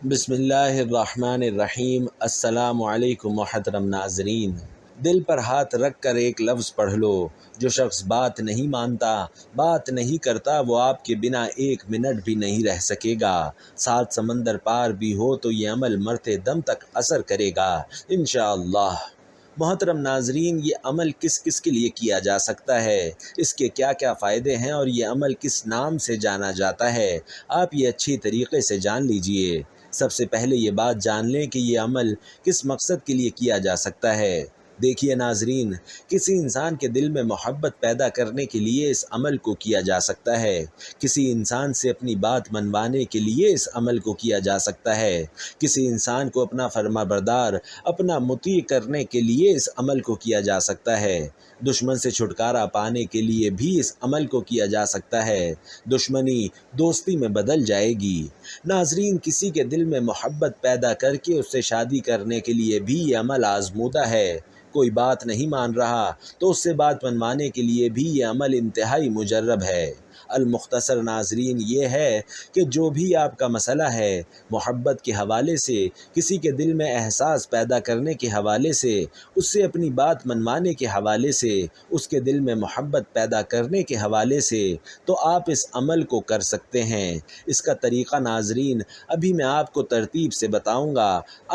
بسم اللہ الرحمن الرحیم۔ السلام علیکم محترم ناظرین۔ دل پر ہاتھ رکھ کر ایک لفظ پڑھ لو، جو شخص بات نہیں مانتا، بات نہیں کرتا، وہ آپ کے بنا ایک منٹ بھی نہیں رہ سکے گا۔ 7 سمندر پار بھی ہو تو یہ عمل مرتے دم تک اثر کرے گا انشاءاللہ۔ محترم ناظرین، یہ عمل کس کس کے لیے کیا جا سکتا ہے، اس کے کیا کیا فائدے ہیں اور یہ عمل کس نام سے جانا جاتا ہے، آپ یہ اچھی طریقے سے جان لیجئے۔ سب سے پہلے یہ بات جان لیں کہ یہ عمل کس مقصد کے لیے کیا جا سکتا ہے۔ دیکھیے ناظرین، کسی انسان کے دل میں محبت پیدا کرنے کے لیے اس عمل کو کیا جا سکتا ہے۔ کسی انسان سے اپنی بات منوانے کے لیے اس عمل کو کیا جا سکتا ہے۔ کسی انسان کو اپنا فرما بردار، اپنا مطیع کرنے کے لیے اس عمل کو کیا جا سکتا ہے۔ دشمن سے چھٹکارا پانے کے لیے بھی اس عمل کو کیا جا سکتا ہے۔ دشمنی دوستی میں بدل جائے گی۔ ناظرین، کسی کے دل میں محبت پیدا کر کے اس سے شادی کرنے کے لیے بھی یہ عمل آزمودہ ہے۔ کوئی بات نہیں مان رہا تو اس سے بات منوانے کے لیے بھی یہ عمل انتہائی مجرب ہے۔ المختصر ناظرین یہ ہے کہ جو بھی آپ کا مسئلہ ہے، محبت کے حوالے سے، کسی کے دل میں احساس پیدا کرنے کے حوالے سے، اس سے اپنی بات منوانے کے حوالے سے، اس کے دل میں محبت پیدا کرنے کے حوالے سے، تو آپ اس عمل کو کر سکتے ہیں۔ اس کا طریقہ ناظرین ابھی میں آپ کو ترتیب سے بتاؤں گا۔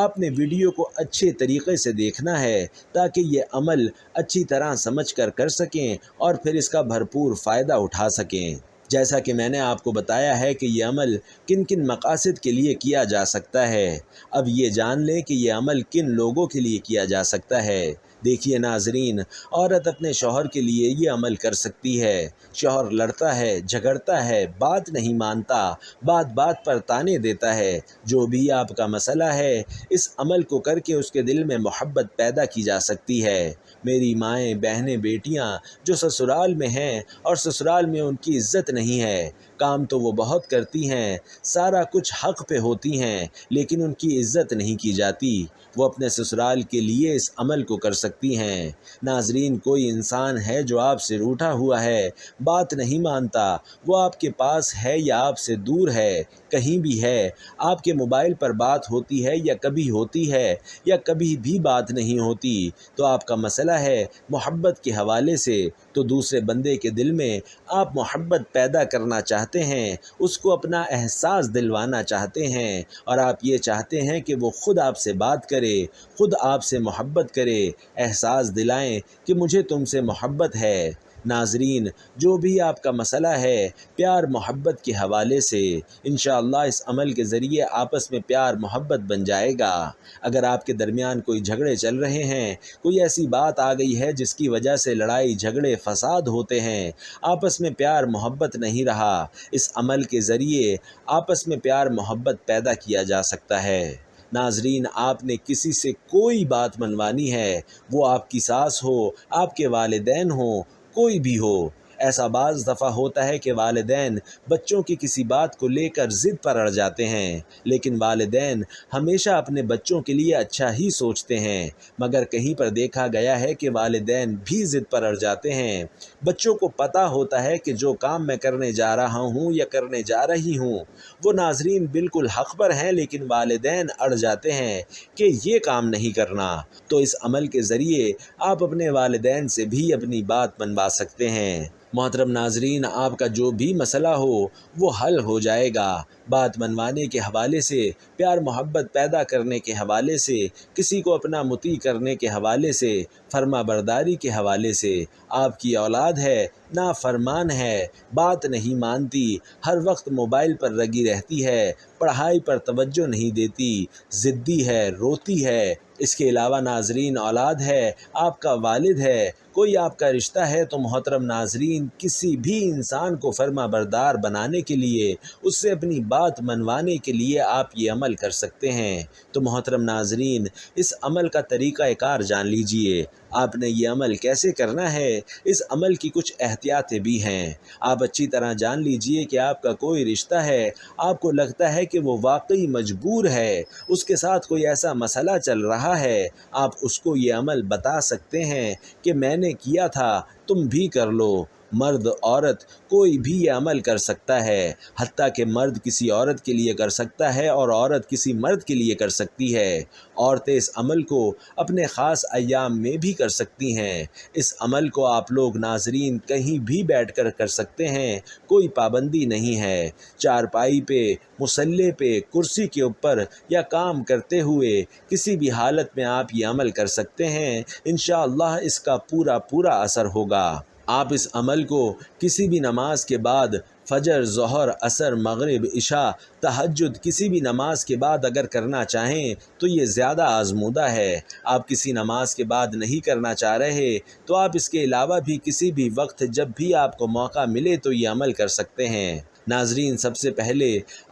آپ نے ویڈیو کو اچھے طریقے سے دیکھنا ہے تاکہ یہ عمل اچھی طرح سمجھ کر سکیں اور پھر اس کا بھرپور فائدہ اٹھا سکیں۔ جیسا کہ میں نے آپ کو بتایا ہے کہ یہ عمل کن کن مقاصد کے لیے کیا جا سکتا ہے، اب یہ جان لیں کہ یہ عمل کن لوگوں کے لیے کیا جا سکتا ہے۔ دیکھیے ناظرین، عورت اپنے شوہر کے لیے یہ عمل کر سکتی ہے۔ شوہر لڑتا ہے، جھگڑتا ہے، بات نہیں مانتا، بات بات پر تانے دیتا ہے، جو بھی آپ کا مسئلہ ہے، اس عمل کو کر کے اس کے دل میں محبت پیدا کی جا سکتی ہے۔ میری مائیں، بہنیں، بیٹیاں جو سسرال میں ہیں اور سسرال میں ان کی عزت نہیں ہے، کام تو وہ بہت کرتی ہیں، سارا کچھ حق پہ ہوتی ہیں، لیکن ان کی عزت نہیں کی جاتی، وہ اپنے سسرال کے لیے اس عمل کو کر سکتی ہیں۔ ناظرین، کوئی انسان ہے جو آپ سے روٹھا ہوا ہے، بات نہیں مانتا، وہ آپ کے پاس ہے یا آپ سے دور ہے، کہیں بھی ہے، آپ کے موبائل پر بات ہوتی ہے یا کبھی ہوتی ہے یا کبھی بھی بات نہیں ہوتی، تو آپ کا مسئلہ ہے محبت کے حوالے سے، تو دوسرے بندے کے دل میں آپ محبت پیدا کرنا چاہتے ہیں، اس کو اپنا احساس دلوانا چاہتے ہیں، اور آپ یہ چاہتے ہیں کہ وہ خود آپ سے بات کرے، خود آپ سے محبت کرے، احساس دلائیں کہ مجھے تم سے محبت ہے۔ ناظرین، جو بھی آپ کا مسئلہ ہے، پیار محبت کے حوالے سے، انشاءاللہ اس عمل کے ذریعے آپس میں پیار محبت بن جائے گا۔ اگر آپ کے درمیان کوئی جھگڑے چل رہے ہیں، کوئی ایسی بات آ گئی ہے جس کی وجہ سے لڑائی جھگڑے فساد ہوتے ہیں، آپس میں پیار محبت نہیں رہا، اس عمل کے ذریعے آپس میں پیار محبت پیدا کیا جا سکتا ہے۔ ناظرین، آپ نے کسی سے کوئی بات منوانی ہے، وہ آپ کی ساس ہو، آپ کے والدین ہوں، کوئی بھی ہو، ایسا بعض دفعہ ہوتا ہے کہ والدین بچوں کی کسی بات کو لے کر ضد پر اڑ جاتے ہیں، لیکن والدین ہمیشہ اپنے بچوں کے لیے اچھا ہی سوچتے ہیں، مگر کہیں پر دیکھا گیا ہے کہ والدین بھی ضد پر اڑ جاتے ہیں۔ بچوں کو پتہ ہوتا ہے کہ جو کام میں کرنے جا رہا ہوں یا کرنے جا رہی ہوں، وہ ناظرین بالکل حق پر ہیں، لیکن والدین اڑ جاتے ہیں کہ یہ کام نہیں کرنا، تو اس عمل کے ذریعے آپ اپنے والدین سے بھی اپنی بات منوا سکتے ہیں۔ محترم ناظرین، آپ کا جو بھی مسئلہ ہو وہ حل ہو جائے گا۔ بات منوانے کے حوالے سے، پیار محبت پیدا کرنے کے حوالے سے، کسی کو اپنا مطیع کرنے کے حوالے سے، فرما برداری کے حوالے سے۔ آپ کی اولاد ہے، نافرمان ہے، بات نہیں مانتی، ہر وقت موبائل پر لگی رہتی ہے، پڑھائی پر توجہ نہیں دیتی، ضدی ہے، روتی ہے۔ اس کے علاوہ ناظرین، اولاد ہے، آپ کا والد ہے، کوئی آپ کا رشتہ ہے، تو محترم ناظرین، کسی بھی انسان کو فرما بردار بنانے کے لیے، اس سے اپنی بات منوانے کے لیے آپ یہ عمل کر سکتے ہیں۔ تو محترم ناظرین، اس عمل کا طریقہ کار جان لیجئے۔ آپ نے یہ عمل کیسے کرنا ہے، اس عمل کی کچھ احتیاطیں بھی ہیں۔ آپ اچھی طرح جان لیجئے کہ آپ کا کوئی رشتہ ہے، آپ کو لگتا ہے کہ وہ واقعی مجبور ہے، اس کے ساتھ کوئی ایسا مسئلہ چل رہا ہے، آپ اس کو یہ عمل بتا سکتے ہیں کہ میں نے کیا تھا، تم بھی کر لو۔ مرد عورت کوئی بھی یہ عمل کر سکتا ہے، حتیٰ کہ مرد کسی عورت کے لیے کر سکتا ہے اور عورت کسی مرد کے لیے کر سکتی ہے۔ عورتیں اس عمل کو اپنے خاص ایام میں بھی کر سکتی ہیں۔ اس عمل کو آپ لوگ ناظرین کہیں بھی بیٹھ کر کر سکتے ہیں، کوئی پابندی نہیں ہے۔ چارپائی پہ، مصلے پہ، کرسی کے اوپر یا کام کرتے ہوئے کسی بھی حالت میں آپ یہ عمل کر سکتے ہیں۔ انشاءاللہ اس کا پورا اثر ہوگا۔ آپ اس عمل کو کسی بھی نماز کے بعد، فجر، ظہر، عصر، مغرب، عشاء، تہجد، کسی بھی نماز کے بعد اگر کرنا چاہیں تو یہ زیادہ آزمودہ ہے۔ آپ کسی نماز کے بعد نہیں کرنا چاہ رہے تو آپ اس کے علاوہ بھی کسی بھی وقت جب بھی آپ کو موقع ملے تو یہ عمل کر سکتے ہیں۔ ناظرین، سب سے پہلے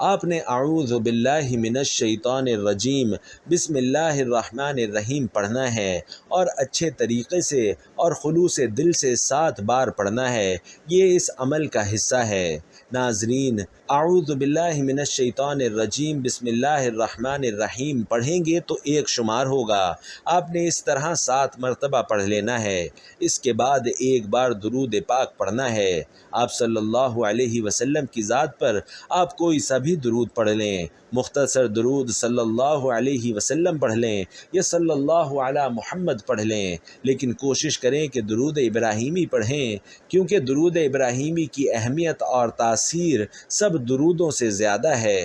آپ نے اعوذ باللہ من الشیطان الرجیم بسم اللہ الرحمن الرحیم پڑھنا ہے اور اچھے طریقے سے اور خلوص دل سے 7 بار پڑھنا ہے۔ یہ اس عمل کا حصہ ہے۔ ناظرین، اعوذ باللہ من الشیطان الرجیم بسم اللہ الرحمن الرحیم پڑھیں گے تو 1 شمار ہوگا۔ آپ نے اس طرح 7 مرتبہ پڑھ لینا ہے۔ اس کے بعد 1 بار درود پاک پڑھنا ہے۔ آپ صلی اللہ علیہ وسلم کی ذات پر آپ کوئی سا بھی درود پڑھ لیں، مختصر درود صلی اللہ علیہ وسلم پڑھ لیں یا صلی اللہ علی محمد پڑھ لیں، لیکن کوشش کریں کہ درود ابراہیمی پڑھیں، کیونکہ درود ابراہیمی کی اہمیت اور تاثیر سب درودوں سے زیادہ ہے۔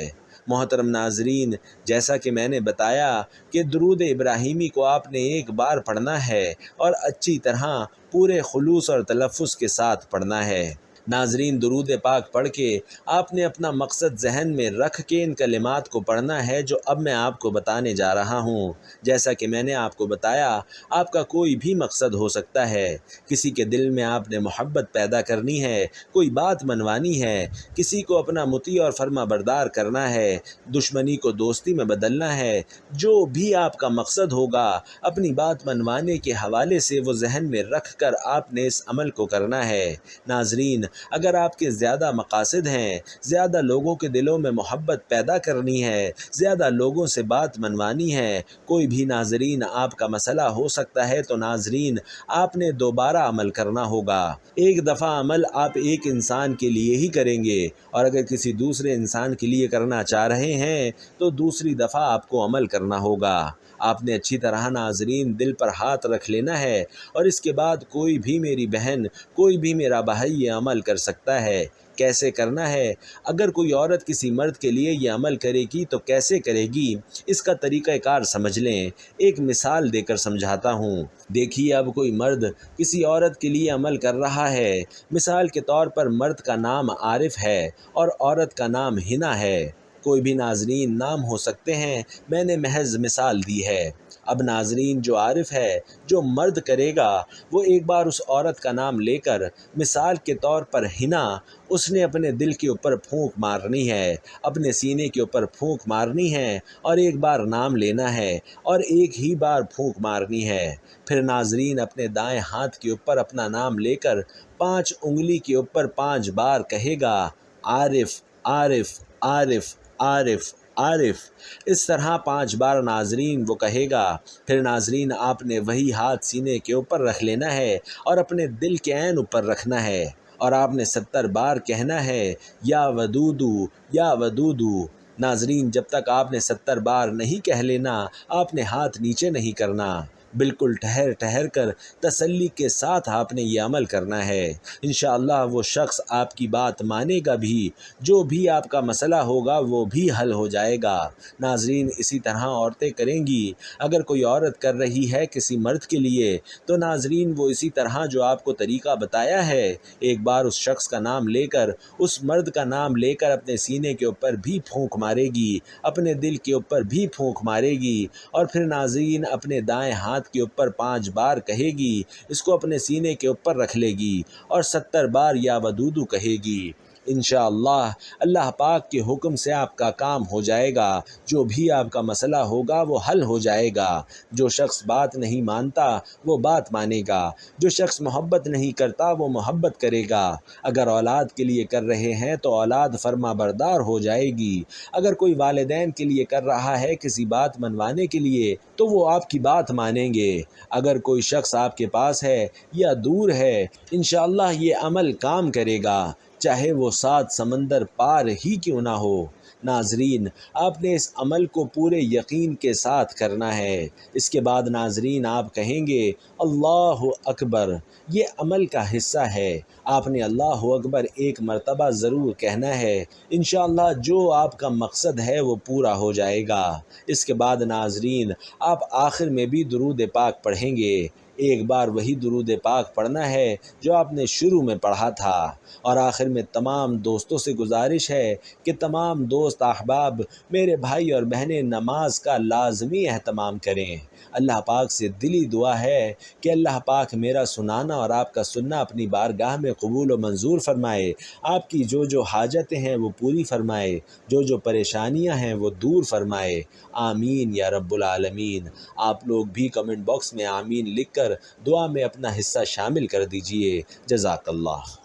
محترم ناظرین، جیسا کہ میں نے بتایا کہ درود ابراہیمی کو آپ نے 1 بار پڑھنا ہے اور اچھی طرح پورے خلوص اور تلفظ کے ساتھ پڑھنا ہے۔ ناظرین، درود پاک پڑھ کے آپ نے اپنا مقصد ذہن میں رکھ کے ان کلمات کو پڑھنا ہے جو اب میں آپ کو بتانے جا رہا ہوں۔ جیسا کہ میں نے آپ کو بتایا، آپ کا کوئی بھی مقصد ہو سکتا ہے۔ کسی کے دل میں آپ نے محبت پیدا کرنی ہے، کوئی بات منوانی ہے، کسی کو اپنا مطیع اور فرما بردار کرنا ہے، دشمنی کو دوستی میں بدلنا ہے، جو بھی آپ کا مقصد ہوگا اپنی بات منوانے کے حوالے سے وہ ذہن میں رکھ کر آپ نے اس عمل کو کرنا ہے۔ ناظرین، اگر آپ کے زیادہ مقاصد ہیں، زیادہ لوگوں کے دلوں میں محبت پیدا کرنی ہے، زیادہ لوگوں سے بات منوانی ہے، کوئی بھی ناظرین آپ کا مسئلہ ہو سکتا ہے، تو ناظرین آپ نے دوبارہ عمل کرنا ہوگا۔ 1 دفعہ عمل آپ ایک انسان کے لیے ہی کریں گے، اور اگر کسی دوسرے انسان کے لیے کرنا چاہ رہے ہیں تو دوسری دفعہ آپ کو عمل کرنا ہوگا۔ آپ نے اچھی طرح ناظرین دل پر ہاتھ رکھ لینا ہے، اور اس کے بعد کوئی بھی میری بہن، کوئی بھی میرا بھائی یہ عمل کر سکتا ہے۔ کیسے کرنا ہے؟ اگر کوئی عورت کسی مرد کے لیے یہ عمل کرے گی تو کیسے کرے گی؟ اس کا طریقہ کار سمجھ لیں۔ ایک مثال دے کر سمجھاتا ہوں۔ دیکھیے، اب کوئی مرد کسی عورت کے لیے عمل کر رہا ہے۔ مثال کے طور پر مرد کا نام عارف ہے اور عورت کا نام حنا ہے۔ کوئی بھی ناظرین نام ہو سکتے ہیں، میں نے محض مثال دی ہے۔ اب ناظرین، جو عارف ہے، جو مرد کرے گا، وہ ایک بار اس عورت کا نام لے کر، مثال کے طور پر حنا، اس نے اپنے دل کے اوپر پھونک مارنی ہے، اپنے سینے کے اوپر پھونک مارنی ہے اور ایک بار نام لینا ہے اور ایک ہی بار پھونک مارنی ہے۔ پھر ناظرین اپنے دائیں ہاتھ کے اوپر اپنا نام لے کر 5 انگلی کے اوپر 5 بار کہے گا، عارف، عارف، عارف، عارف، عارف۔ اس طرح 5 بار ناظرین وہ کہے گا۔ پھر ناظرین آپ نے وہی ہاتھ سینے کے اوپر رکھ لینا ہے اور اپنے دل کے عین اوپر رکھنا ہے، اور آپ نے 70 بار کہنا ہے، یا ودودو، یا ودودو۔ ناظرین، جب تک آپ نے 70 بار نہیں کہہ لینا، آپ نے ہاتھ نیچے نہیں کرنا۔ بالکل ٹھہر ٹھہر کر تسلی کے ساتھ آپ نے یہ عمل کرنا ہے۔ انشاءاللہ وہ شخص آپ کی بات مانے گا بھی، جو بھی آپ کا مسئلہ ہوگا وہ بھی حل ہو جائے گا۔ ناظرین، اسی طرح عورتیں کریں گی۔ اگر کوئی عورت کر رہی ہے کسی مرد کے لیے تو ناظرین وہ اسی طرح جو آپ کو طریقہ بتایا ہے، ایک بار اس شخص کا نام لے کر، اس مرد کا نام لے کر اپنے سینے کے اوپر بھی پھونک مارے گی، اپنے دل کے اوپر بھی پھونک مارے گی، اور پھر ناظرین اپنے دائیں ہاتھ کے اوپر 5 بار کہے گی، اس کو اپنے سینے کے اوپر رکھ لے گی اور 70 بار یا ودودو کہے گی۔ انشاءاللہ اللہ پاک کے حکم سے آپ کا کام ہو جائے گا، جو بھی آپ کا مسئلہ ہوگا وہ حل ہو جائے گا۔ جو شخص بات نہیں مانتا وہ بات مانے گا، جو شخص محبت نہیں کرتا وہ محبت کرے گا۔ اگر اولاد کے لیے کر رہے ہیں تو اولاد فرما بردار ہو جائے گی۔ اگر کوئی والدین کے لیے کر رہا ہے کسی بات منوانے کے لیے تو وہ آپ کی بات مانیں گے۔ اگر کوئی شخص آپ کے پاس ہے یا دور ہے، انشاءاللہ یہ عمل کام کرے گا، چاہے وہ 7 سمندر پار ہی کیوں نہ ہو۔ ناظرین، آپ نے اس عمل کو پورے یقین کے ساتھ کرنا ہے۔ اس کے بعد ناظرین آپ کہیں گے اللہ اکبر، یہ عمل کا حصہ ہے۔ آپ نے اللہ اکبر ایک مرتبہ ضرور کہنا ہے، انشاءاللہ جو آپ کا مقصد ہے وہ پورا ہو جائے گا۔ اس کے بعد ناظرین آپ آخر میں بھی درود پاک پڑھیں گے۔ ایک بار وہی درود پاک پڑھنا ہے جو آپ نے شروع میں پڑھا تھا۔ اور آخر میں تمام دوستوں سے گزارش ہے کہ تمام دوست احباب، میرے بھائی اور بہنیں، نماز کا لازمی اہتمام کریں۔ اللہ پاک سے دلی دعا ہے کہ اللہ پاک میرا سنانا اور آپ کا سننا اپنی بارگاہ میں قبول و منظور فرمائے۔ آپ کی جو جو حاجتیں ہیں وہ پوری فرمائے، جو جو پریشانیاں ہیں وہ دور فرمائے۔ آمین یا رب العالمین۔ آپ لوگ بھی کمنٹ باکس میں آمین لکھ کر دعا میں اپنا حصہ شامل کر دیجئے۔ جزاک اللہ۔